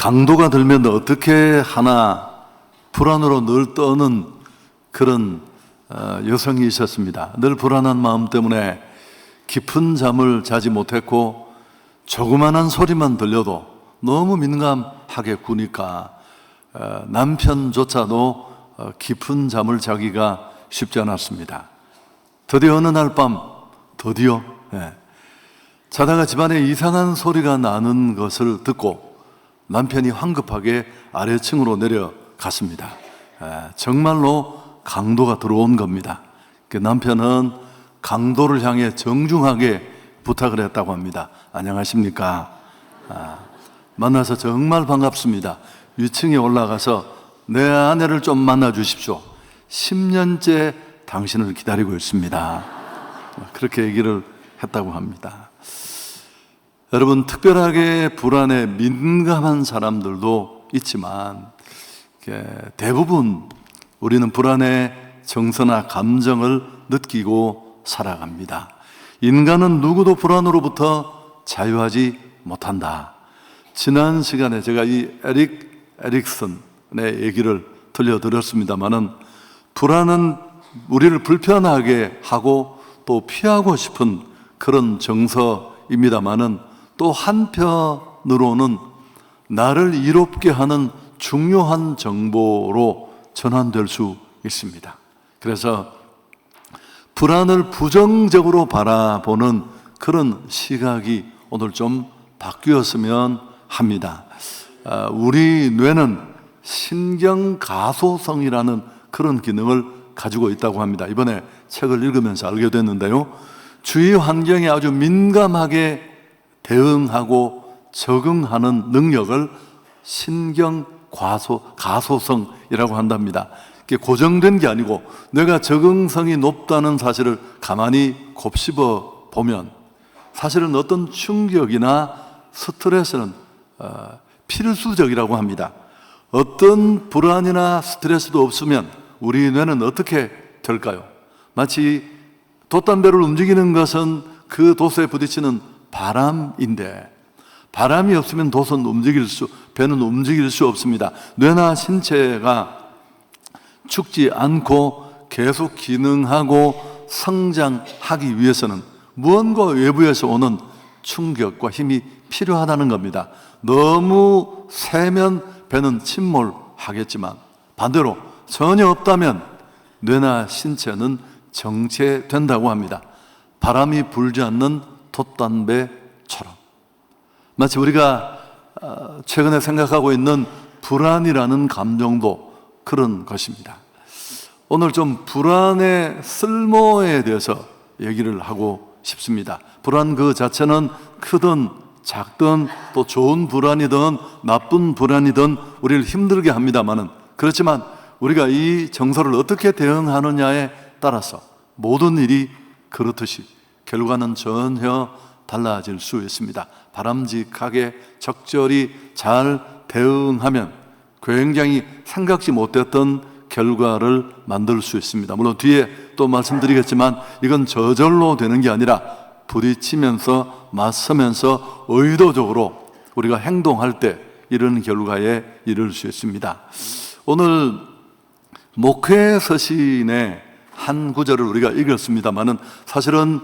강도가 들면 어떻게 하나 불안으로 늘 떠는 그런 여성이 있었습니다. 늘 불안한 마음 때문에 깊은 잠을 자지 못했고 조그만한 소리만 들려도 너무 민감하게 구니까 남편조차도 깊은 잠을 자기가 쉽지 않았습니다. 드디어 어느 날 밤 자다가 집안에 이상한 소리가 나는 것을 듣고 남편이 황급하게 아래층으로 내려갔습니다. 정말로 강도가 들어온 겁니다. 그 남편은 강도를 향해 정중하게 부탁을 했다고 합니다. 안녕하십니까? 만나서 정말 반갑습니다. 위층에 올라가서 내 아내를 좀 만나 주십시오. 10년째 당신을 기다리고 있습니다. 그렇게 얘기를 했다고 합니다. 여러분, 특별하게 불안에 민감한 사람들도 있지만 대부분 우리는 불안의 정서나 감정을 느끼고 살아갑니다. 인간은 누구도 불안으로부터 자유하지 못한다. 지난 시간에 제가 이 에릭슨의 얘기를 들려드렸습니다마는 불안은 우리를 불편하게 하고 또 피하고 싶은 그런 정서입니다마는 또 한편으로는 나를 이롭게 하는 중요한 정보로 전환될 수 있습니다. 그래서 불안을 부정적으로 바라보는 그런 시각이 오늘 좀 바뀌었으면 합니다. 우리 뇌는 신경가소성이라는 그런 기능을 가지고 있다고 합니다. 이번에 책을 읽으면서 알게 됐는데요, 주위 환경에 아주 민감하게 대응하고 적응하는 능력을 신경가소성이라고 한답니다. 이게 고정된 게 아니고 뇌가 적응성이 높다는 사실을 가만히 곱씹어 보면 사실은 어떤 충격이나 스트레스는 필수적이라고 합니다. 어떤 불안이나 스트레스도 없으면 우리 뇌는 어떻게 될까요? 마치 돛담배를 움직이는 것은 그 돛에 부딪히는 바람인데 바람이 없으면 배는 움직일 수 없습니다. 뇌나 신체가 죽지 않고 계속 기능하고 성장하기 위해서는 무언가 외부에서 오는 충격과 힘이 필요하다는 겁니다. 너무 세면 배는 침몰하겠지만 반대로 전혀 없다면 뇌나 신체는 정체된다고 합니다. 바람이 불지 않는 돛담배처럼. 마치 우리가 최근에 생각하고 있는 불안이라는 감정도 그런 것입니다. 오늘 좀 불안의 쓸모에 대해서 얘기를 하고 싶습니다. 불안 그 자체는 크든 작든 또 좋은 불안이든 나쁜 불안이든 우리를 힘들게 합니다만은, 그렇지만 우리가 이 정서를 어떻게 대응하느냐에 따라서 모든 일이 그렇듯이 결과는 전혀 달라질 수 있습니다. 바람직하게 적절히 잘 대응하면 굉장히 생각지 못했던 결과를 만들 수 있습니다. 물론 뒤에 또 말씀드리겠지만 이건 저절로 되는 게 아니라 부딪히면서 맞서면서 의도적으로 우리가 행동할 때 이런 결과에 이를 수 있습니다. 오늘 목회 서신의 한 구절을 우리가 읽었습니다마는 사실은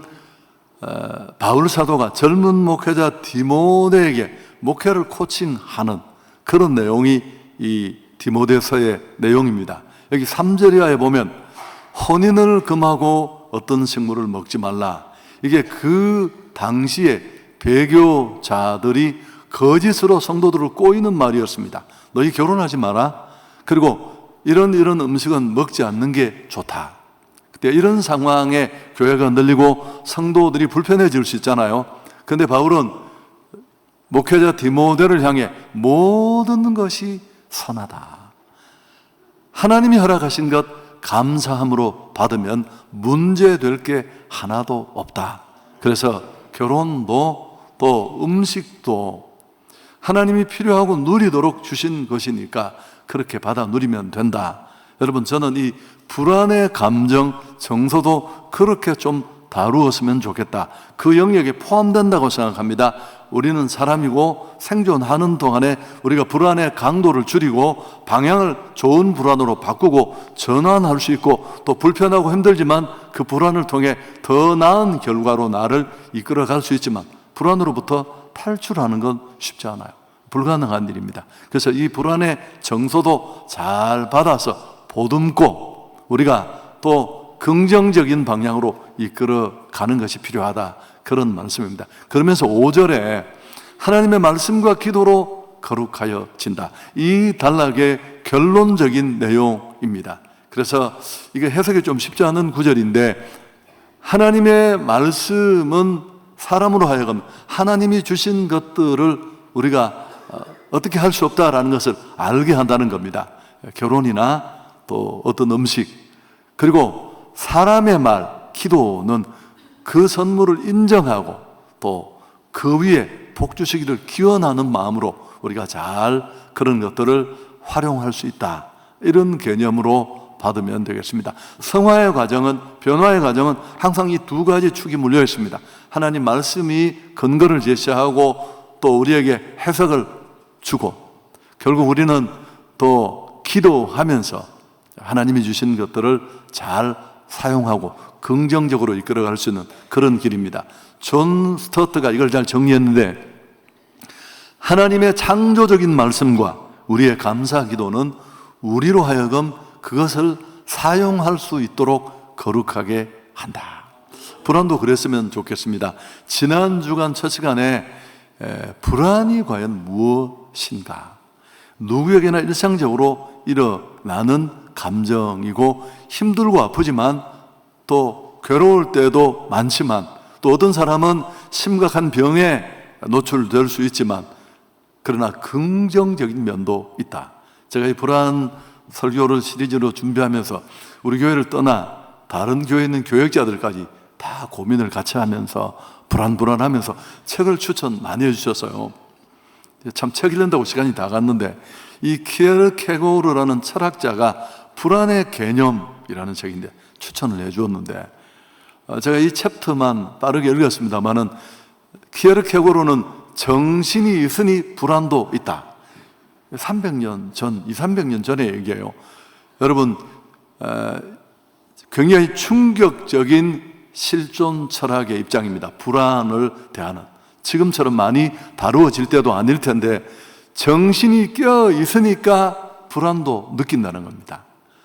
바울 사도가 젊은 목회자 디모데에게 목회를 코칭하는 그런 내용이 이 디모데서의 내용입니다. 여기 3절 이하에 보면 혼인을 금하고 어떤 식물을 먹지 말라. 이게 그 당시에 배교자들이 거짓으로 성도들을 꼬이는 말이었습니다. 너희 결혼하지 마라. 그리고 이런 음식은 먹지 않는 게 좋다. 이런 상황에 교회가 늘리고 성도들이 불편해질 수 있잖아요. 그런데 바울은 목회자 디모데를 향해 모든 것이 선하다. 하나님이 허락하신 것 감사함으로 받으면 문제될 게 하나도 없다. 그래서 결혼도 또 음식도 하나님이 필요하고 누리도록 주신 것이니까 그렇게 받아 누리면 된다. 여러분, 저는 이 불안의 감정, 정서도 그렇게 좀 다루었으면 좋겠다. 그 영역에 포함된다고 생각합니다. 우리는 사람이고 생존하는 동안에 우리가 불안의 강도를 줄이고 방향을 좋은 불안으로 바꾸고 전환할 수 있고, 또 불편하고 힘들지만 그 불안을 통해 더 나은 결과로 나를 이끌어갈 수 있지만 불안으로부터 탈출하는 건 쉽지 않아요. 불가능한 일입니다. 그래서 이 불안의 정서도 잘 받아서 보듬고 우리가 또 긍정적인 방향으로 이끌어가는 것이 필요하다, 그런 말씀입니다. 그러면서 5절에 하나님의 말씀과 기도로 거룩하여진다, 이 단락의 결론적인 내용입니다. 그래서 이게 해석이 좀 쉽지 않은 구절인데, 하나님의 말씀은 사람으로 하여금 하나님이 주신 것들을 우리가 어떻게 할 수 없다라는 것을 알게 한다는 겁니다. 결혼이나 또 어떤 음식, 그리고 사람의 말, 기도는 그 선물을 인정하고 또 그 위에 복 주시기를 기원하는 마음으로 우리가 잘 그런 것들을 활용할 수 있다, 이런 개념으로 받으면 되겠습니다. 성화의 과정은, 변화의 과정은 항상 이 두 가지 축이 물려 있습니다. 하나님 말씀이 근거를 제시하고 또 우리에게 해석을 주고, 결국 우리는 또 기도하면서 하나님이 주신 것들을 잘 사용하고 긍정적으로 이끌어갈 수 있는 그런 길입니다. 존 스토트가 이걸 잘 정리했는데, 하나님의 창조적인 말씀과 우리의 감사 기도는 우리로 하여금 그것을 사용할 수 있도록 거룩하게 한다. 불안도 그랬으면 좋겠습니다. 지난 주간 첫 시간에 불안이 과연 무엇인가? 누구에게나 일상적으로 일어나는 감정이고 힘들고 아프지만 또 괴로울 때도 많지만, 또 어떤 사람은 심각한 병에 노출될 수 있지만 그러나 긍정적인 면도 있다. 제가 이 불안 설교를 시리즈로 준비하면서 우리 교회를 떠나 다른 교회에 있는 교역자들까지 다 고민을 같이 하면서 불안하면서 책을 추천 많이 해주셨어요. 참 책 읽는다고 시간이 다 갔는데, 이 키에르케고르라는 철학자가 불안의 개념이라는 책인데 추천을 해주었는데, 제가 이 챕터만 빠르게 읽었습니다만은, 키에르케고르는 정신이 있으니 불안도 있다. 300년 전, 200~300년 전의 얘기예요. 여러분, 굉장히 충격적인 실존 철학의 입장입니다. 불안을 대하는. 지금처럼 많이 다루어질 때도 아닐 텐데 정신이 껴 있으니까 불안도 느낀다는 겁니다.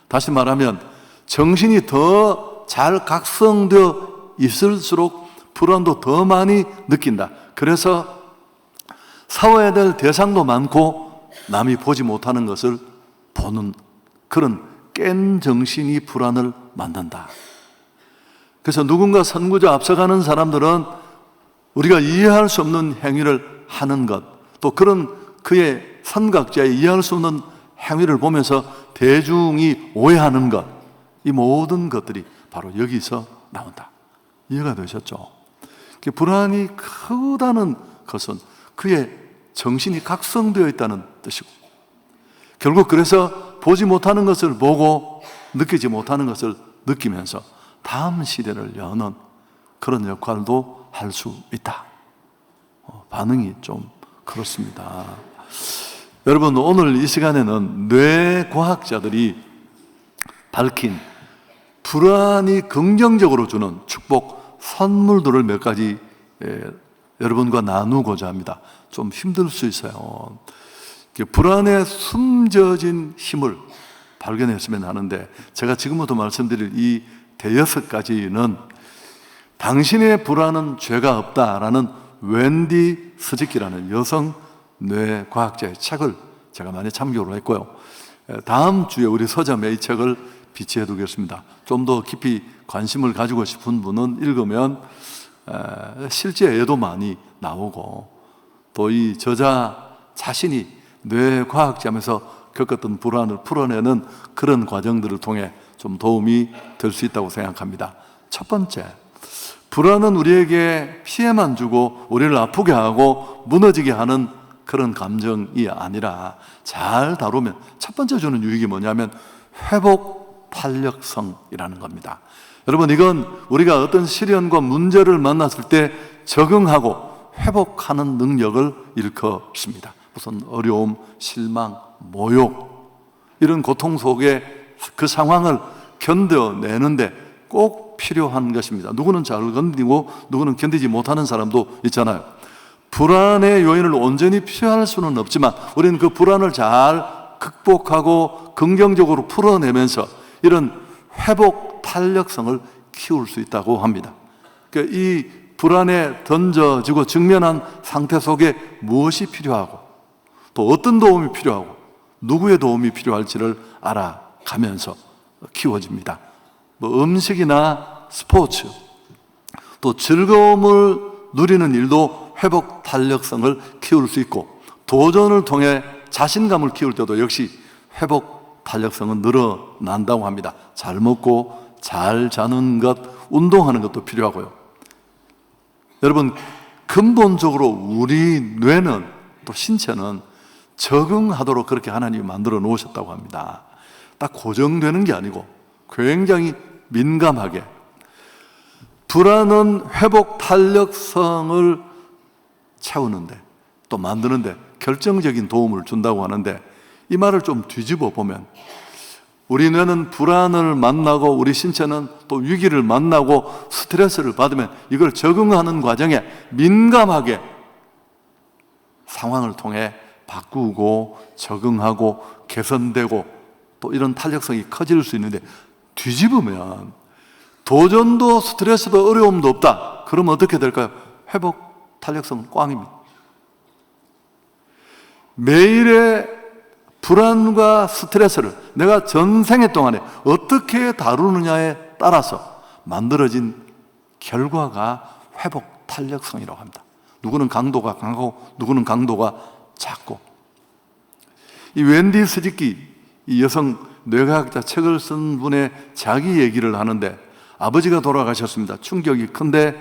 다시 말하면 정신이 더 잘 각성되어 있을수록 불안도 더 많이 느낀다. 그래서 싸워야 될 대상도 많고 남이 보지 못하는 것을 보는 그런 깬 정신이 불안을 만든다. 그래서 누군가 선구자 앞서가는 사람들은 우리가 이해할 수 없는 행위를 하는 것, 또 그런 그의 선각자의 이해할 수 없는 행위를 보면서 대중이 오해하는 것, 이 모든 것들이 바로 여기서 나온다. 이해가 되셨죠? 불안이 크다는 것은 그의 정신이 각성되어 있다는 뜻이고, 결국 그래서 보지 못하는 것을 보고 느끼지 못하는 것을 느끼면서 다음 시대를 여는 그런 역할도 할 수 있다. 반응이 좀 그렇습니다. 여러분, 오늘 이 시간에는 뇌과학자들이 밝힌 불안이 긍정적으로 주는 축복 선물들을 몇 가지 여러분과 나누고자 합니다. 좀 힘들 수 있어요. 불안에 숨겨진 힘을 발견했으면 하는데, 제가 지금부터 말씀드릴 이 대여섯 가지는 당신의 불안은 죄가 없다라는 웬디 스지키라는 여성 뇌과학자의 책을 제가 많이 참고를 했고요. 다음 주에 우리 서점에 이 책을 비치해 두겠습니다. 좀 더 깊이 관심을 가지고 싶은 분은 읽으면 실제에도 많이 나오고, 또 이 저자 자신이 뇌과학자면서 겪었던 불안을 풀어내는 그런 과정들을 통해 좀 도움이 될 수 있다고 생각합니다. 첫 번째, 불안은 우리에게 피해만 주고 우리를 아프게 하고 무너지게 하는 그런 감정이 아니라, 잘 다루면 첫 번째 주는 유익이 뭐냐면 회복 탄력성이라는 겁니다. 여러분, 이건 우리가 어떤 시련과 문제를 만났을 때 적응하고 회복하는 능력을 일컫습니다. 무슨 어려움, 실망, 모욕, 이런 고통 속에 그 상황을 견뎌내는데 꼭 필요한 것입니다. 누구는 잘 견디고 누구는 견디지 못하는 사람도 있잖아요. 불안의 요인을 온전히 피할 수는 없지만 우리는 그 불안을 잘 극복하고 긍정적으로 풀어내면서 이런 회복 탄력성을 키울 수 있다고 합니다. 그러니까 이 불안에 던져지고 직면한 상태 속에 무엇이 필요하고 또 어떤 도움이 필요하고 누구의 도움이 필요할지를 알아가면서 키워집니다. 뭐 음식이나 스포츠, 또 즐거움을 누리는 일도 회복 탄력성을 키울 수 있고, 도전을 통해 자신감을 키울 때도 역시 회복 탄력성은 늘어난다고 합니다. 잘 먹고 잘 자는 것, 운동하는 것도 필요하고요. 여러분, 근본적으로 우리 뇌는 또 신체는 적응하도록 그렇게 하나님이 만들어 놓으셨다고 합니다. 딱 고정되는 게 아니고 굉장히 민감하게, 불안은 회복 탄력성을 채우는데 또 만드는데 결정적인 도움을 준다고 하는데, 이 말을 좀 뒤집어 보면 우리 뇌는 불안을 만나고 우리 신체는 또 위기를 만나고 스트레스를 받으면 이걸 적응하는 과정에 민감하게 상황을 통해 바꾸고 적응하고 개선되고 또 이런 탄력성이 커질 수 있는데, 뒤집으면 도전도 스트레스도 어려움도 없다. 그러면 어떻게 될까요? 회복 탄력성은 꽝입니다. 매일의 불안과 스트레스를 내가 전생애 동안에 어떻게 다루느냐에 따라서 만들어진 결과가 회복 탄력성이라고 합니다. 누구는 강도가 강하고 누구는 강도가 작고, 이 웬디 스리키, 이 여성 뇌과학자 책을 쓴 분의 자기 얘기를 하는데, 아버지가 돌아가셨습니다. 충격이 큰데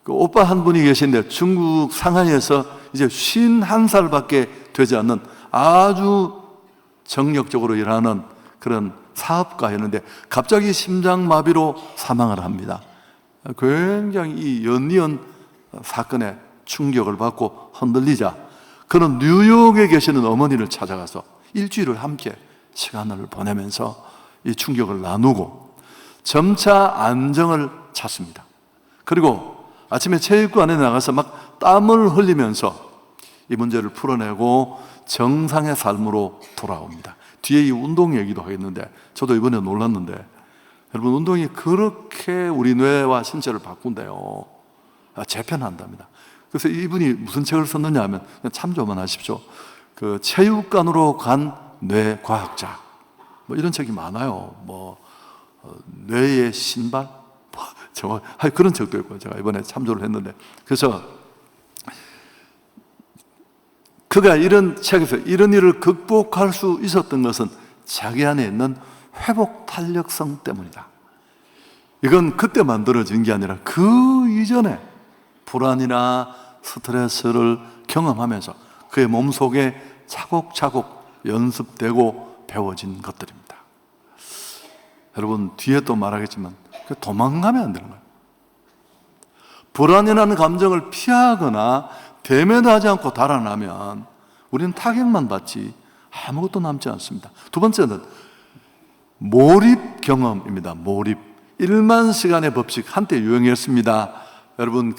그 오빠 한 분이 계신데 중국 상하이에서 이제 51살밖에 되지 않는 아주 정력적으로 일하는 그런 사업가였는데 갑자기 심장마비로 사망을 합니다. 굉장히 이 연이은 사건에 충격을 받고 흔들리자 그는 뉴욕에 계시는 어머니를 찾아가서 일주일을 함께 시간을 보내면서 이 충격을 나누고 점차 안정을 찾습니다. 그리고 아침에 체육관에 나가서 막 땀을 흘리면서 이 문제를 풀어내고 정상의 삶으로 돌아옵니다. 뒤에 이 운동 얘기도 하겠는데, 저도 이번에 놀랐는데, 여러분, 운동이 그렇게 우리 뇌와 신체를 바꾼대요. 재편한답니다. 그래서 이분이 무슨 책을 썼느냐 하면 그냥 참조만 하십시오. 그 체육관으로 간 뇌과학자, 뭐 이런 책이 많아요. 뇌의 신발, 정말 그런 책도 있고, 제가 이번에 참조를 했는데, 그래서 그가 이런 책에서 이런 일을 극복할 수 있었던 것은 자기 안에 있는 회복 탄력성 때문이다. 이건 그때 만들어진 게 아니라 그 이전에 불안이나 스트레스를 경험하면서 그의 몸속에 차곡차곡 연습되고 배워진 것들입니다. 여러분, 뒤에 또 말하겠지만 도망가면 안 되는 거예요. 불안이라는 감정을 피하거나 대면하지 않고 달아나면 우리는 타격만 받지 아무것도 남지 않습니다. 두 번째는 몰입 경험입니다. 몰입. 1만 시간의 법칙, 한때 유행했습니다. 여러분,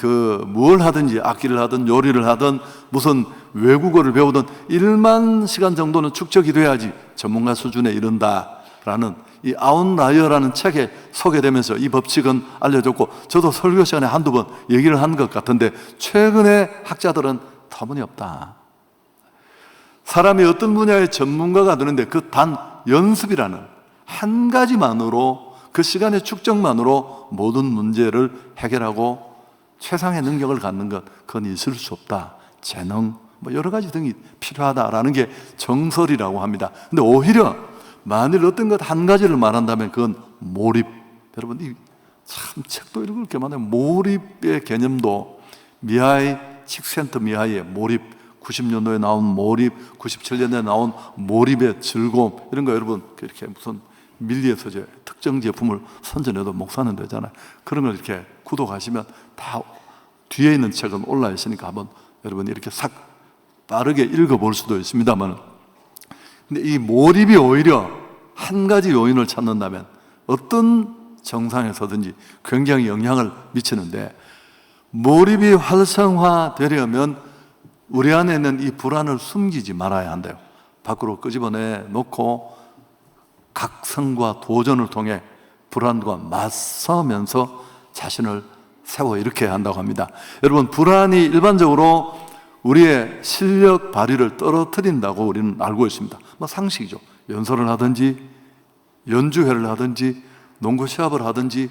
뭘 하든지 악기를 하든 요리를 하든 무슨 외국어를 배우든 1만 시간 정도는 축적이 돼야지 전문가 수준에 이른다라는 이 아웃라이어라는 책에 소개되면서 이 법칙은 알려졌고, 저도 설교 시간에 한두 번 얘기를 한 것 같은데, 최근에 학자들은 터무니없다. 사람이 어떤 분야의 전문가가 되는데 그 단 연습이라는 한 가지만으로, 그 시간의 축적만으로 모든 문제를 해결하고 최상의 능력을 갖는 것, 그건 있을 수 없다. 재능, 여러 가지 등이 필요하다라는 게 정설이라고 합니다. 근데 오히려 만일 어떤 것 한 가지를 말한다면 그건 몰입. 여러분, 참 책도 읽을 게 많아요. 몰입의 개념도 미하이, 칙센터 미하이의 몰입, 90년도에 나온 몰입, 97년에 나온 몰입의 즐거움, 이런 거 여러분 이렇게 무슨 밀리에서 이제 특정 제품을 선전해도 목사는 되잖아요. 그런 걸 이렇게 구독하시면 다 뒤에 있는 책은 올라 있으니까 한번 여러분 이렇게 싹 빠르게 읽어볼 수도 있습니다만, 근데 이 몰입이 오히려 한 가지 요인을 찾는다면 어떤 정상에서든지 굉장히 영향을 미치는데, 몰입이 활성화되려면 우리 안에 있는 이 불안을 숨기지 말아야 한대요. 밖으로 끄집어내 놓고 각성과 도전을 통해 불안과 맞서면서 자신을 세워 일으켜야 한다고 합니다. 여러분, 불안이 일반적으로 우리의 실력 발휘를 떨어뜨린다고 우리는 알고 있습니다. 뭐 상식이죠. 연설을 하든지 연주회를 하든지 농구 시합을 하든지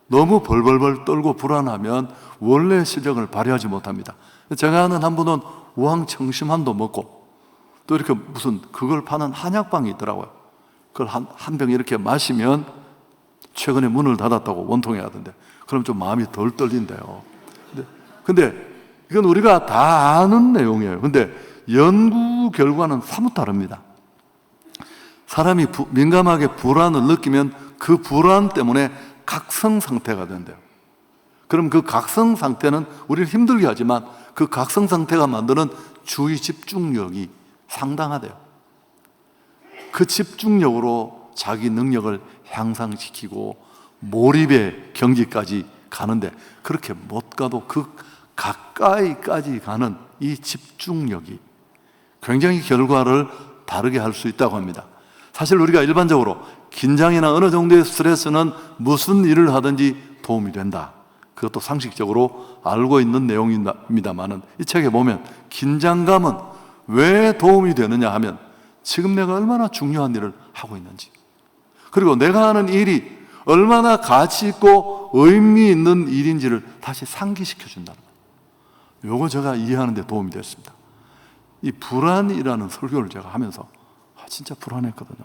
너무 벌벌벌 떨고 불안하면 원래 실력을 발휘하지 못합니다. 제가 아는 한 분은 우황청심환도 먹고 또 이렇게 무슨 그걸 파는 한약방이 있더라고요. 그걸 한 병 이렇게 마시면 최근에 문을 닫았다고 원통해 하던데, 그럼 좀 마음이 덜 떨린대요. 근데 이건 우리가 다 아는 내용이에요. 근데 연구 결과는 사뭇 다릅니다. 사람이 민감하게 불안을 느끼면 그 불안 때문에 각성 상태가 된대요. 그럼 그 각성 상태는 우리를 힘들게 하지만 그 각성 상태가 만드는 주의 집중력이 상당하대요. 그 집중력으로 자기 능력을 향상시키고 몰입의 경지까지 가는데, 그렇게 못 가도 그 가까이까지 가는 이 집중력이 굉장히 결과를 다르게 할 수 있다고 합니다. 사실 우리가 일반적으로 긴장이나 어느 정도의 스트레스는 무슨 일을 하든지 도움이 된다, 그것도 상식적으로 알고 있는 내용입니다만, 이 책에 보면 긴장감은 왜 도움이 되느냐 하면 지금 내가 얼마나 중요한 일을 하고 있는지, 그리고 내가 하는 일이 얼마나 가치 있고 의미 있는 일인지를 다시 상기시켜 준다는 거예요. 요거 제가 이해하는 데 도움이 됐습니다. 이 불안이라는 설교를 제가 하면서 진짜 불안했거든요.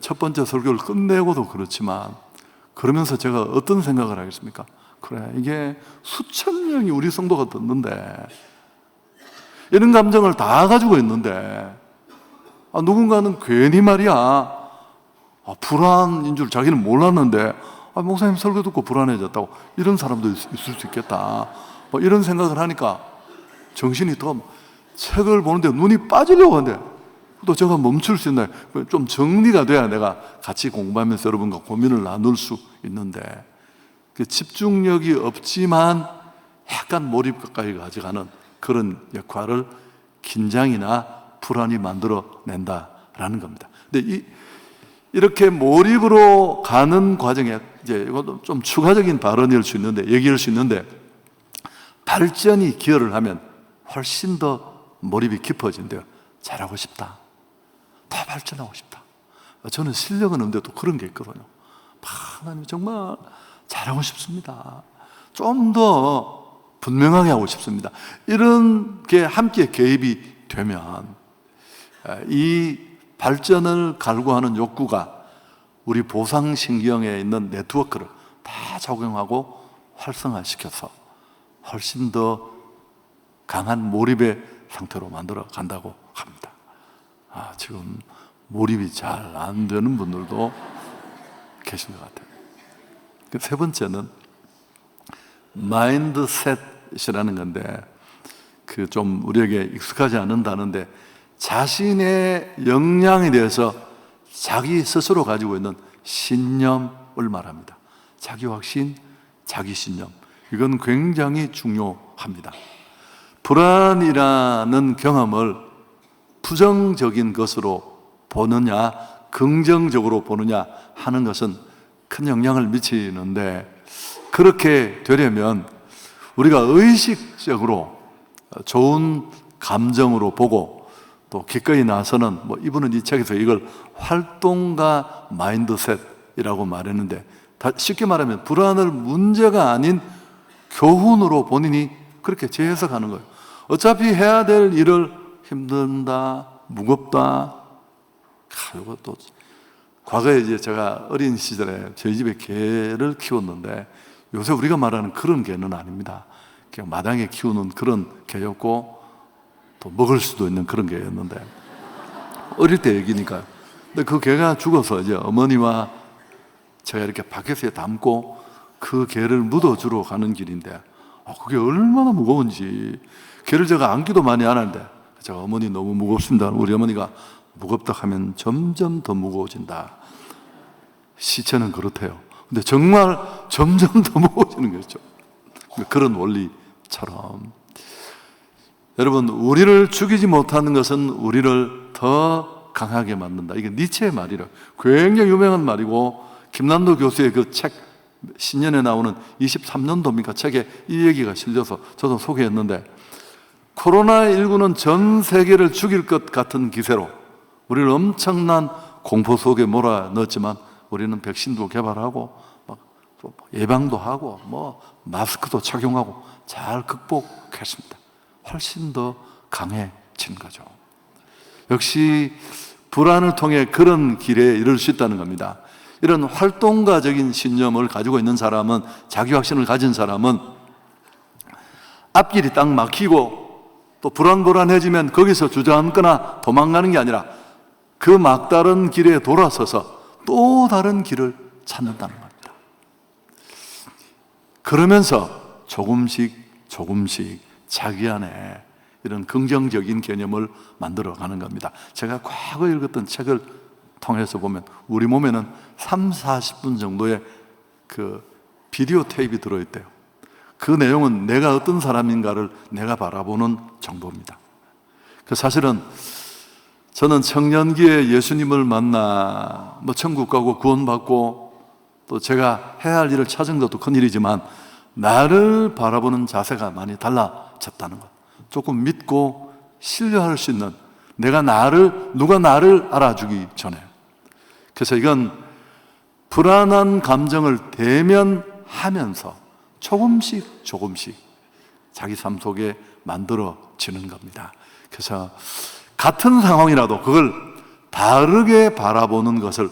첫 번째 설교를 끝내고도 그렇지만, 그러면서 제가 어떤 생각을 하겠습니까? 그래, 이게 수천 명이 우리 성도가 듣는데, 이런 감정을 다 가지고 있는데, 누군가는 괜히 말이야, 불안인 줄 자기는 몰랐는데, 목사님 설교 듣고 불안해졌다고, 이런 사람도 있을 수 있겠다, 뭐 이런 생각을 하니까 정신이 더, 책을 보는데 눈이 빠지려고 하는데 또 제가 멈출 수 있나요? 좀 정리가 돼야 내가 같이 공부하면서 여러분과 고민을 나눌 수 있는데, 그 집중력이 없지만 약간 몰입 가까이 가져가는 그런 역할을 긴장이나 불안이 만들어낸다라는 겁니다. 근데 이렇게 몰입으로 가는 과정에 이제 이것도 좀 추가적인 발언일 수 있는데, 얘기할 수 있는데, 발전이 기여를 하면 훨씬 더 몰입이 깊어진대요. 잘하고 싶다, 더 발전하고 싶다. 저는 실력은 없는데 또 그런 게 있거든요. 하나님 정말 잘하고 싶습니다, 좀 더 분명하게 하고 싶습니다. 이런 게 함께 개입이 되면 이 발전을 갈구하는 욕구가 우리 보상신경에 있는 네트워크를 다 적용하고 활성화시켜서 훨씬 더 강한 몰입의 상태로 만들어 간다고 합니다. 지금 몰입이 잘 안 되는 분들도 계신 것 같아요. 세 번째는 마인드셋이라는 건데, 그 좀 우리에게 익숙하지 않은 단어인데, 자신의 역량에 대해서 자기 스스로 가지고 있는 신념을 말합니다. 자기 확신, 자기 신념, 이건 굉장히 중요합니다. 불안이라는 경험을 부정적인 것으로 보느냐 긍정적으로 보느냐 하는 것은 큰 영향을 미치는데, 그렇게 되려면 우리가 의식적으로 좋은 감정으로 보고 또 기꺼이 나서는, 이분은 이 책에서 이걸 활동가 마인드셋이라고 말했는데, 쉽게 말하면 불안을 문제가 아닌 교훈으로 본인이 그렇게 재해석하는 거예요. 어차피 해야 될 일을 힘든다, 무겁다. 이것도 과거에 이제 제가 어린 시절에 저희 집에 개를 키웠는데, 요새 우리가 말하는 그런 개는 아닙니다. 그냥 마당에 키우는 그런 개였고 또 먹을 수도 있는 그런 개였는데, 어릴 때 얘기니까요. 근데 그 개가 죽어서 이제 어머니와 제가 이렇게 바켓에 담고 그 개를 묻어주러 가는 길인데 그게 얼마나 무거운지 개를 제가 안기도 많이 안 하는데 제가 어머니 너무 무겁습니다. 우리 어머니가 무겁다 하면 점점 더 무거워진다. 시체는 그렇대요. 근데 정말 점점 더 무거워지는 거죠. 그런 원리처럼 여러분, 우리를 죽이지 못하는 것은 우리를 더 강하게 만든다. 이게 니체의 말이라 굉장히 유명한 말이고 김난도 교수의 그 책 신년에 나오는 23년도입니까? 책에 이 얘기가 실려서 저도 소개했는데 코로나19는 전 세계를 죽일 것 같은 기세로 우리를 엄청난 공포 속에 몰아넣었지만 우리는 백신도 개발하고 막 예방도 하고 마스크도 착용하고 잘 극복했습니다. 훨씬 더 강해진 거죠. 역시 불안을 통해 그런 길에 이를 수 있다는 겁니다. 이런 활동가적인 신념을 가지고 있는 사람은, 자기 확신을 가진 사람은 앞길이 딱 막히고 또 불안해지면 거기서 주저앉거나 도망가는 게 아니라 그 막다른 길에 돌아서서 또 다른 길을 찾는다는 겁니다. 그러면서 조금씩 자기 안에 이런 긍정적인 개념을 만들어가는 겁니다. 제가 과거에 읽었던 책을 통해서 보면 우리 몸에는 30-40분 정도의 그 비디오 테이프가 들어있대요. 그 내용은 내가 어떤 사람인가를 내가 바라보는 정보입니다. 사실은 저는 청년기에 예수님을 만나 천국 가고 구원받고 또 제가 해야 할 일을 찾은 것도 큰일이지만 나를 바라보는 자세가 많이 달라졌다는 것, 조금 믿고 신뢰할 수 있는, 누가 나를 알아주기 전에. 그래서 이건 불안한 감정을 대면하면서 조금씩 자기 삶 속에 만들어지는 겁니다. 그래서 같은 상황이라도 그걸 다르게 바라보는 것을,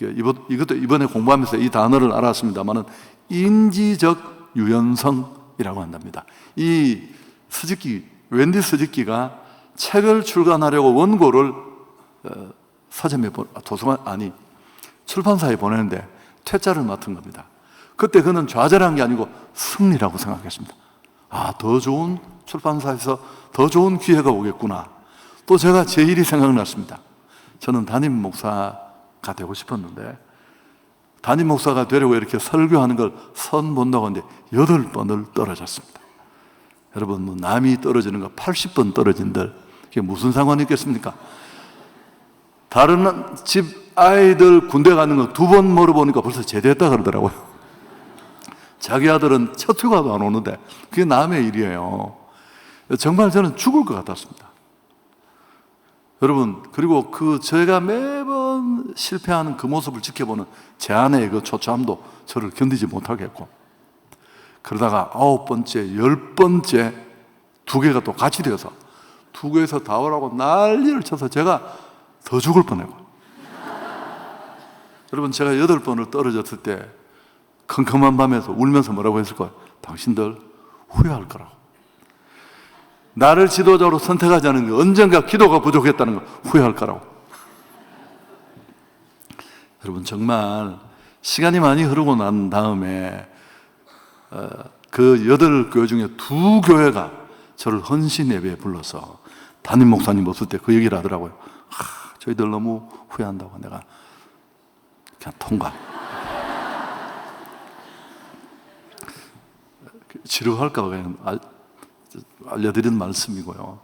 이것도 이번에 공부하면서 이 단어를 알았습니다만은 인지적 유연성이라고 한답니다. 이 웬디 스즈키가 책을 출간하려고 원고를 출판사에 보내는데 퇴짜를 맡은 겁니다. 그때 그는 좌절한 게 아니고 승리라고 생각했습니다. 더 좋은 출판사에서 더 좋은 기회가 오겠구나. 또 제가 제 일이 생각났습니다. 저는 담임 목사가 되고 싶었는데 담임 목사가 되려고 이렇게 설교하는 걸 선 본다고 하는데 8번을 떨어졌습니다. 여러분, 남이 떨어지는 거 80번 떨어진들 이게 무슨 상관이 있겠습니까? 다른 집 아이들 군대 가는 거 2번 물어보니까 벌써 제대했다 그러더라고요. 자기 아들은 첫 휴가도 안 오는데 그게 남의 일이에요. 정말 저는 죽을 것 같았습니다. 여러분, 그리고 제가 매번 실패하는 그 모습을 지켜보는 제 아내의 그 초조함도 저를 견디지 못하겠고, 그러다가 9번째, 10번째 2개가 또 같이 되어서 2개에서 다 오라고 난리를 쳐서 제가 더 죽을 뻔했고, 여러분, 제가 8번을 떨어졌을 때 컴컴한 밤에서 울면서 뭐라고 했을 거예요? 당신들 후회할 거라고. 나를 지도자로 선택하지 않은 거, 언젠가 기도가 부족했다는 거 후회할 거라고. 여러분, 시간이 많이 흐르고 난 다음에 그 8교회 중에 2교회가 저를 헌신 예배에 불러서 담임 목사님 없을 때 그 얘기를 하더라고요. 저희들 너무 후회한다고. 내가 그냥 통과. 지루할까 봐 그냥 알려드린 말씀이고요.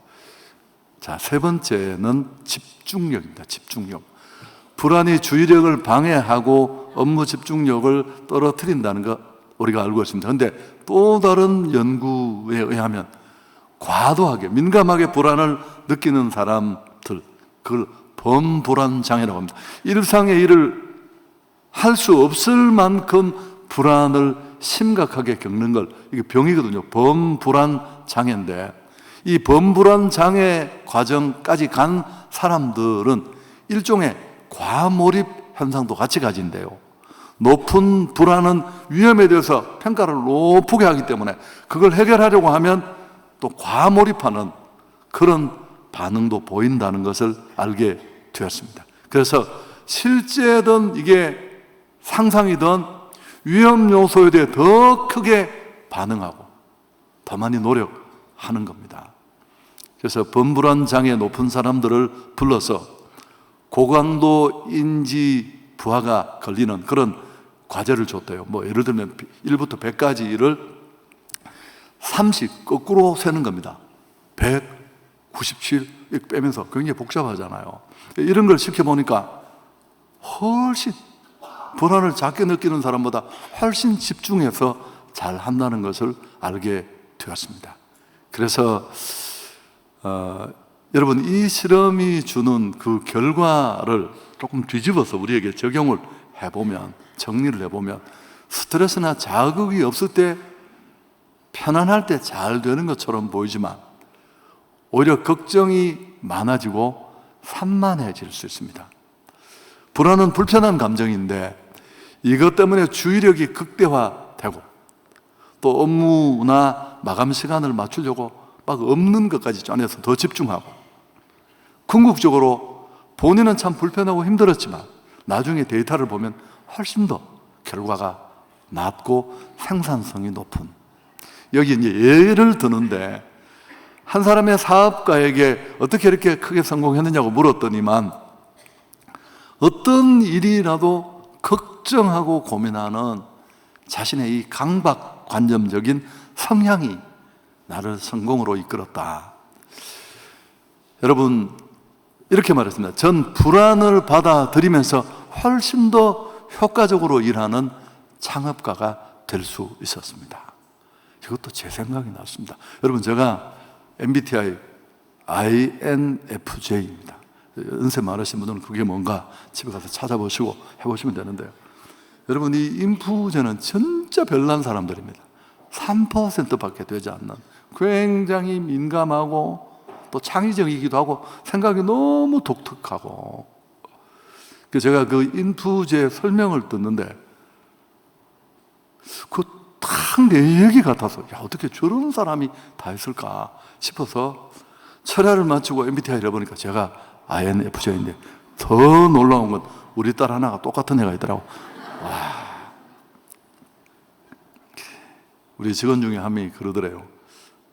자, 3번째는 집중력입니다. 집중력. 불안이 주의력을 방해하고 업무 집중력을 떨어뜨린다는 거 우리가 알고 있습니다. 그런데 또 다른 연구에 의하면 과도하게 민감하게 불안을 느끼는 사람들, 그걸 범불안 장애라고 합니다. 일상의 일을 할 수 없을 만큼 불안을 심각하게 겪는 걸, 이게 병이거든요. 범불안 장애인데, 이 범불안 장애 과정까지 간 사람들은 일종의 과몰입 현상도 같이 가진대요. 높은 불안은 위험에 대해서 평가를 높게 하기 때문에 그걸 해결하려고 하면 또 과몰입하는 그런 반응도 보인다는 것을 알게 되었습니다. 그래서 실제든 이게 상상이든 위험 요소에 대해 더 크게 반응하고 더 많이 노력하는 겁니다. 그래서 번불안 장애 높은 사람들을 불러서 고강도 인지 부하가 걸리는 그런 과제를 줬대요. 뭐 예를 들면 1부터 100까지를 30 거꾸로 세는 겁니다. 197 이렇게 빼면서 굉장히 복잡하잖아요. 이런 걸 시켜보니까 훨씬 불안을 작게 느끼는 사람보다 훨씬 집중해서 잘 한다는 것을 알게 되었습니다. 그래서 여러분, 이 실험이 주는 그 결과를 조금 뒤집어서 우리에게 적용을 해보면, 정리를 해보면, 스트레스나 자극이 없을 때 편안할 때 잘 되는 것처럼 보이지만 오히려 걱정이 많아지고 산만해질 수 있습니다. 불안은 불편한 감정인데 이것 때문에 주의력이 극대화되고 또 업무나 마감 시간을 맞추려고 막 없는 것까지 짜내서 더 집중하고, 궁극적으로 본인은 참 불편하고 힘들었지만 나중에 데이터를 보면 훨씬 더 결과가 낮고 생산성이 높은, 여기 이제 예를 드는데 한 사람의 사업가에게 어떻게 이렇게 크게 성공했느냐고 물었더니만 어떤 일이라도 걱정하고 고민하는 자신의 이 강박관념적인 성향이 나를 성공으로 이끌었다. 여러분, 이렇게 말했습니다. 전 불안을 받아들이면서 훨씬 더 효과적으로 일하는 창업가가 될 수 있었습니다. 이것도 제 생각이 났습니다. 여러분, 제가 MBTI INFJ입니다. 연세 많으신 분들은 그게 뭔가 집에 가서 찾아보시고 해보시면 되는데요. 여러분, 이 인프제는 진짜 별난 사람들입니다. 3%밖에 되지 않는 굉장히 민감하고 또 창의적이기도 하고 생각이 너무 독특하고, 제가 그 인프제 설명을 듣는데 딱 내 얘기 같아서 어떻게 저런 사람이 다 있을까 싶어서 철야를 마치고 MBTI를 해보니까 제가 INFJ인데 더 놀라운 건 우리 딸 하나가 똑같은 애가 있더라고. 와. 우리 직원 중에 한 명이 그러더래요.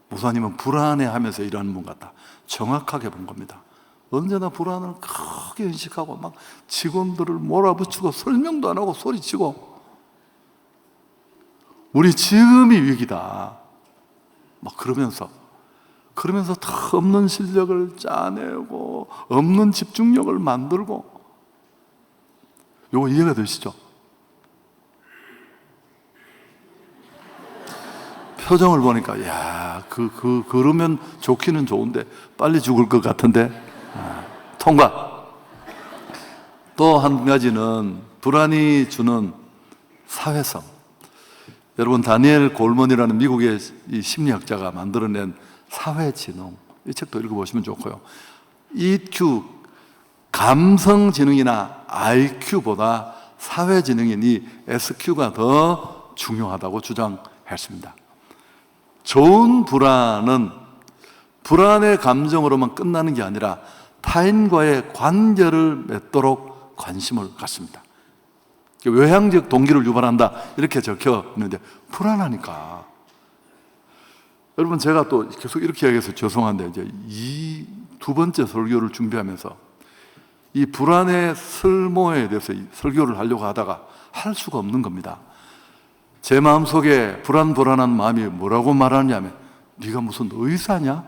목사님은 불안해하면서 일하는 분 같다. 정확하게 본 겁니다. 언제나 불안을 크게 인식하고 막 직원들을 몰아붙이고 설명도 안 하고 소리치고 우리 지금이 위기다 막 그러면서 다 없는 실력을 짜내고 없는 집중력을 만들고, 요거 이해가 되시죠? 표정을 보니까 야, 그러면 좋기는 좋은데 빨리 죽을 것 같은데. 통과. 또 한 가지는 불안이 주는 사회성. 여러분, 다니엘 골먼이라는 미국의 이 심리학자가 만들어낸 사회지능, 이 책도 읽어보시면 좋고요. EQ, 감성지능이나 IQ보다 사회지능인 이 SQ가 더 중요하다고 주장했습니다. 좋은 불안은 불안의 감정으로만 끝나는 게 아니라 타인과의 관계를 맺도록 관심을 갖습니다. 외향적 동기를 유발한다 이렇게 적혀 있는데 불안하니까. 여러분, 제가 또 계속 이렇게 얘기해서 죄송한데 이제 이 두 번째 설교를 준비하면서 이 불안의 설모에 대해서 설교를 하려고 하다가 할 수가 없는 겁니다. 제 마음속에 불안한 마음이 뭐라고 말하냐면, 네가 무슨 의사냐?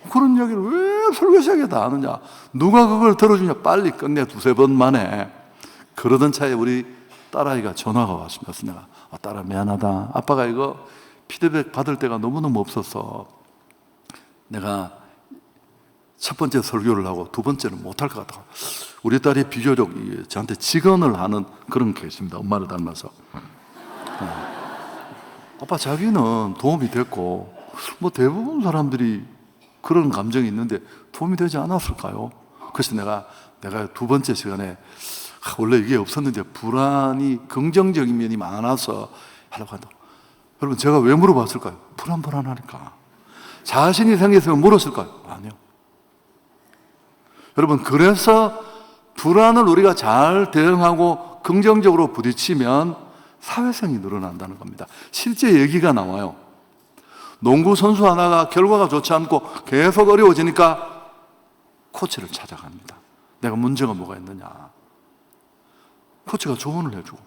그런 이야기를 왜 설교 시작에 다 하느냐? 누가 그걸 들어주냐? 빨리 끝내. 두세 번 만에. 그러던 차에 우리 딸아이가 전화가 왔습니다. 그래서 내가 딸아 미안하다. 아빠가 이거 피드백 받을 때가 너무너무 없어서 내가 첫 번째 설교를 하고 두 번째는 못할 것 같아. 우리 딸이 비교적 저한테 직언을 하는 그런 게 있습니다. 엄마를 닮아서. 아빠 자기는 도움이 됐고 뭐 대부분 사람들이 그런 감정이 있는데 도움이 되지 않았을까요? 그래서 내가 두 번째 시간에 원래 이게 없었는데 불안이 긍정적인 면이 많아서 하려고 한다. 여러분, 제가 왜 물어봤을까요? 불안하니까. 자신이 생겼으면 물었을까요? 아니요. 여러분, 그래서 불안을 우리가 잘 대응하고 긍정적으로 부딪히면 사회성이 늘어난다는 겁니다. 실제 얘기가 나와요. 농구 선수 하나가 결과가 좋지 않고 계속 어려워지니까 코치를 찾아갑니다. 내가 문제가 뭐가 있느냐. 코치가 조언을 해주고,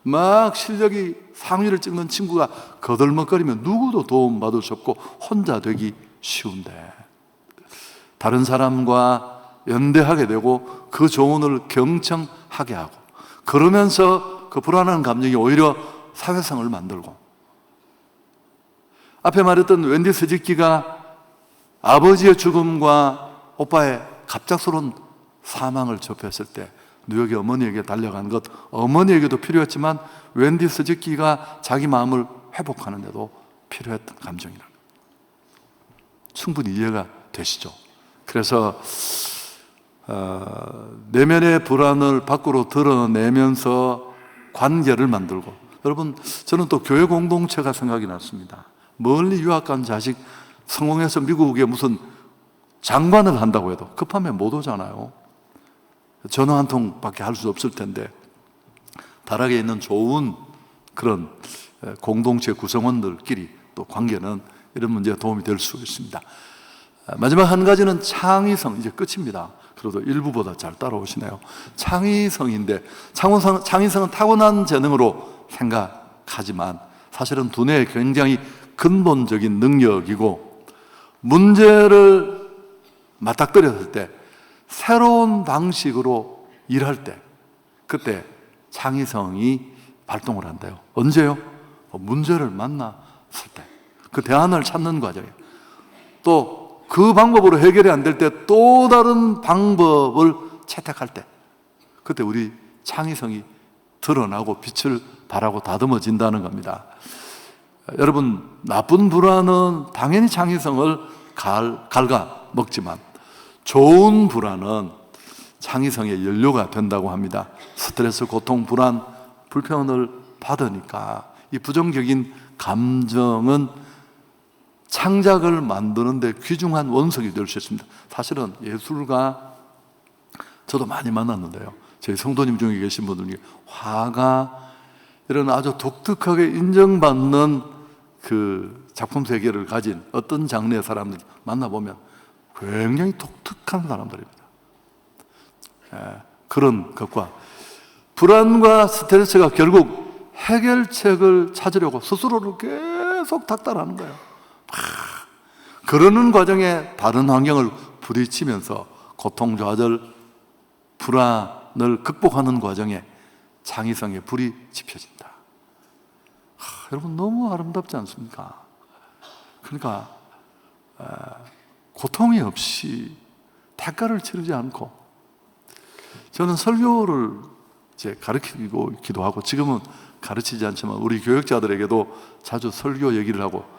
막 실력이 상위를 찍는 친구가 거들먹거리면 누구도 도움받을 수 없고 혼자 되기 쉬운데, 다른 사람과 연대하게 되고 그 조언을 경청하게 하고, 그러면서 그 불안한 감정이 오히려 사회성을 만들고, 앞에 말했던 웬디 스즈키가 아버지의 죽음과 오빠의 갑작스러운 사망을 접했을 때 뉴욕의 어머니에게 달려간 것, 어머니에게도 필요했지만 웬디 스즈키가 자기 마음을 회복하는 데도 필요했던 감정이라, 충분히 이해가 되시죠? 그래서 내면의 불안을 밖으로 드러내면서 관계를 만들고, 여러분, 저는 또 교회 공동체가 생각이 났습니다. 멀리 유학 간 자식 성공해서 미국에 무슨 장관을 한다고 해도 급하면 못 오잖아요. 전화 한 통밖에 할 수 없을 텐데, 다락에 있는 좋은 그런 공동체 구성원들끼리 또 관계는 이런 문제에 도움이 될 수 있습니다. 마지막 한 가지는 창의성, 이제 끝입니다. 그래도 일부보다 잘 따라오시네요. 창의성인데, 창의성은 타고난 재능으로 생각하지만 사실은 두뇌의 굉장히 근본적인 능력이고, 문제를 맞닥뜨렸을 때 새로운 방식으로 일할 때, 그때 창의성이 발동을 한대요. 언제요? 문제를 만났을 때, 그 대안을 찾는 과정에, 또 그 방법으로 해결이 안 될 때 또 다른 방법을 채택할 때, 그때 우리 창의성이 드러나고 빛을 발하고 다듬어진다는 겁니다. 여러분, 나쁜 불안은 당연히 창의성을 갉아먹지만 좋은 불안은 창의성의 연료가 된다고 합니다. 스트레스, 고통, 불안, 불편을 받으니까 이 부정적인 감정은 창작을 만드는 데 귀중한 원석이 될 수 있습니다. 사실은 예술가, 저도 많이 만났는데요, 저희 성도님 중에 계신 분들 중에 화가, 이런 아주 독특하게 인정받는 그 작품 세계를 가진 어떤 장르의 사람들 만나보면 굉장히 독특한 사람들입니다. 그런 것과 불안과 스트레스가 결국 해결책을 찾으려고 스스로를 계속 닥달하는 거예요. 그러는 과정에 다른 환경을 부딪히면서 고통, 좌절, 불안을 극복하는 과정에 창의성의 불이 지펴진다. 여러분, 너무 아름답지 않습니까? 그러니까 고통이 없이 대가를 치르지 않고, 저는 설교를 이제 가르치고 있기도 하고, 지금은 가르치지 않지만 우리 교역자들에게도 자주 설교 얘기를 하고,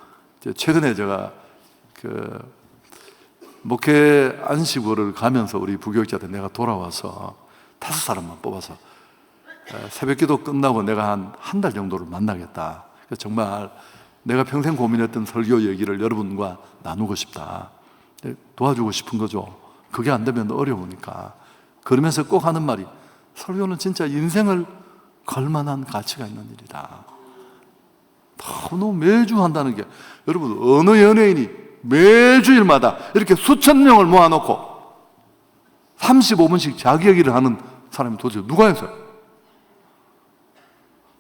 최근에 제가 그 목회 안식월을 가면서 우리 부교역자들 내가 돌아와서 5사람만 뽑아서 새벽기도 끝나고 내가 한 달 정도를 만나겠다. 정말 내가 평생 고민했던 설교 얘기를 여러분과 나누고 싶다. 도와주고 싶은 거죠. 그게 안 되면 어려우니까. 그러면서 꼭 하는 말이, 설교는 진짜 인생을 걸만한 가치가 있는 일이다. 너무 매주 한다는 게, 여러분, 어느 연예인이 매주일마다 이렇게 수천 명을 모아놓고 35분씩 자기 얘기를 하는 사람이 도대체 누가 있어요?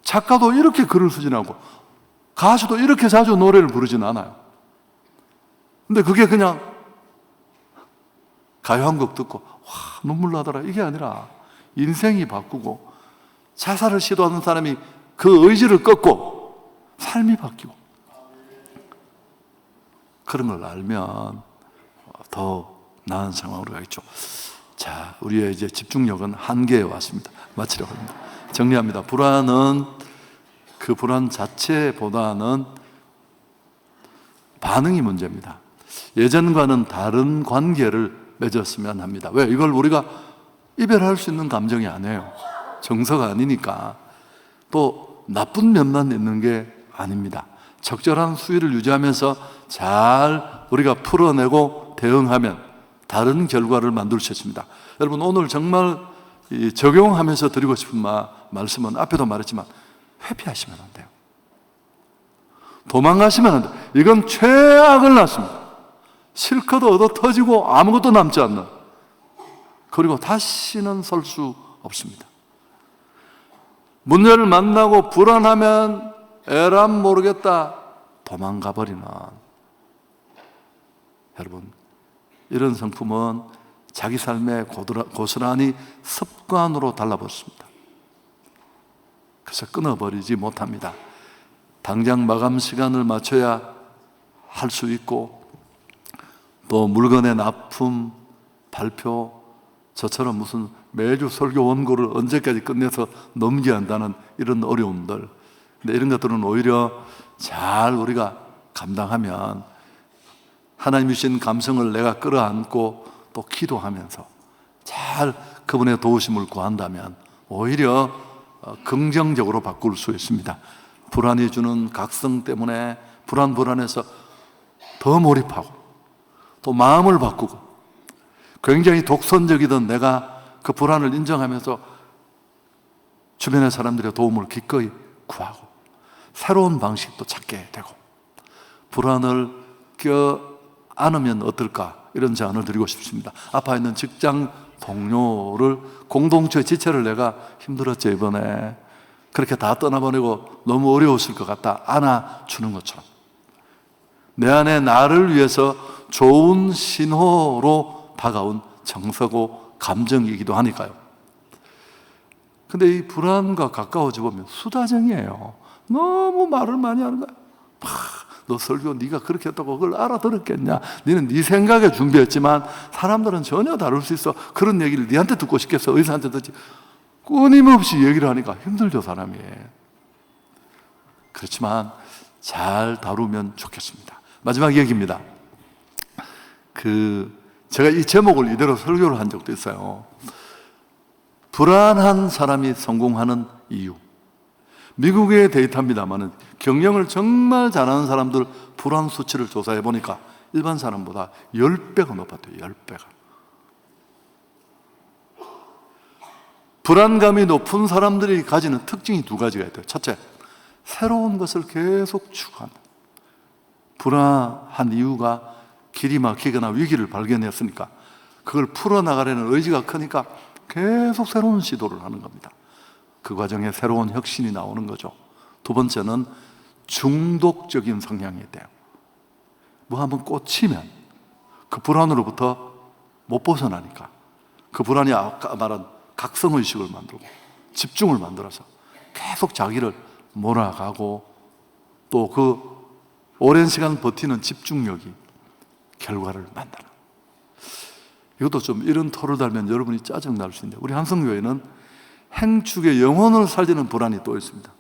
작가도 이렇게 글을 쓰진 않고 가수도 이렇게 자주 노래를 부르진 않아요. 근데 그게 그냥 가요 한 곡 듣고 와, 눈물 나더라, 이게 아니라 인생이 바꾸고, 자살을 시도하는 사람이 그 의지를 꺾고 삶이 바뀌고, 그런 걸 알면 더 나은 상황으로 가겠죠. 자, 우리의 이제 집중력은 한계에 왔습니다. 마치려고 합니다. 정리합니다. 불안은 그 불안 자체보다는 반응이 문제입니다. 예전과는 다른 관계를 맺었으면 합니다. 왜? 이걸 우리가 이별할 수 있는 감정이 아니에요. 정서가 아니니까. 또 나쁜 면만 있는 게 아닙니다. 적절한 수위를 유지하면서 잘 우리가 풀어내고 대응하면 다른 결과를 만들 수 있습니다. 여러분, 오늘 정말 적용하면서 드리고 싶은 말씀은 앞에도 말했지만 회피하시면 안 돼요. 도망가시면 안 돼요. 이건 최악을 낳습니다. 실컷 얻어 터지고 아무것도 남지 않는, 그리고 다시는 설 수 없습니다. 문제를 만나고 불안하면 에람 모르겠다 도망가 버리는, 여러분, 이런 성품은 자기 삶에 고스란히 습관으로 달라붙습니다. 그래서 끊어버리지 못합니다. 당장 마감 시간을 맞춰야 할 수 있고, 또 물건의 납품, 발표, 저처럼 무슨 매주 설교 원고를 언제까지 끝내서 넘겨야 한다는 이런 어려움들, 근데 이런 것들은 오히려 잘 우리가 감당하면 하나님이 주신 감성을 내가 끌어안고 또 기도하면서 잘 그분의 도우심을 구한다면 오히려 긍정적으로 바꿀 수 있습니다. 불안이 주는 각성 때문에 불안해서 더 몰입하고 또 마음을 바꾸고, 굉장히 독선적이던 내가 그 불안을 인정하면서 주변의 사람들의 도움을 기꺼이 구하고 새로운 방식도 찾게 되고, 불안을 껴안으면 어떨까, 이런 제안을 드리고 싶습니다. 앞에 있는 직장 동료를, 공동체 지체를 내가 힘들었죠 이번에, 그렇게 다 떠나보내고 너무 어려웠을 것 같다 안아주는 것처럼, 내 안에 나를 위해서 좋은 신호로 다가온 정서고 감정이기도 하니까요. 근데 이 불안과 가까워져 보면 수다쟁이에요. 너무 말을 많이 하는 거야. 너 설교 네가 그렇게 했다고 그걸 알아들었겠냐? 너는 네 생각에 준비했지만 사람들은 전혀 다를 수 있어. 그런 얘기를 네한테 듣고 싶겠어? 의사한테 듣지? 끊임없이 얘기를 하니까 힘들죠, 사람이. 그렇지만 잘 다루면 좋겠습니다. 마지막 얘기입니다. 제가 이 제목을 이대로 설교를 한 적도 있어요. 불안한 사람이 성공하는 이유. 미국의 데이터입니다만 경영을 정말 잘하는 사람들 불안 수치를 조사해 보니까 일반 사람보다 10배가 높았대요. 10배가. 불안감이 높은 사람들이 가지는 특징이 두 가지가 있대요. 첫째, 새로운 것을 계속 추구한다. 불안한 이유가 길이 막히거나 위기를 발견했으니까 그걸 풀어나가려는 의지가 크니까 계속 새로운 시도를 하는 겁니다. 그 과정에 새로운 혁신이 나오는 거죠. 두 번째는 중독적인 성향이 돼요. 뭐 한번 꽂히면 그 불안으로부터 못 벗어나니까 그 불안이 아까 말한 각성의식을 만들고 집중을 만들어서 계속 자기를 몰아가고, 또 그 오랜 시간 버티는 집중력이 결과를 만드는, 이것도 좀 이런 토를 달면 여러분이 짜증날 수 있는데, 우리 한성교회는 행축의 영혼을 살리는 불안이 또 있습니다.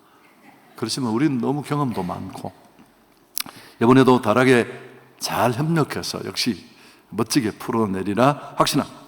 그렇지만 우리는 너무 경험도 많고, 이번에도 다락에 잘 협력해서 역시 멋지게 풀어내리라 확신합니다.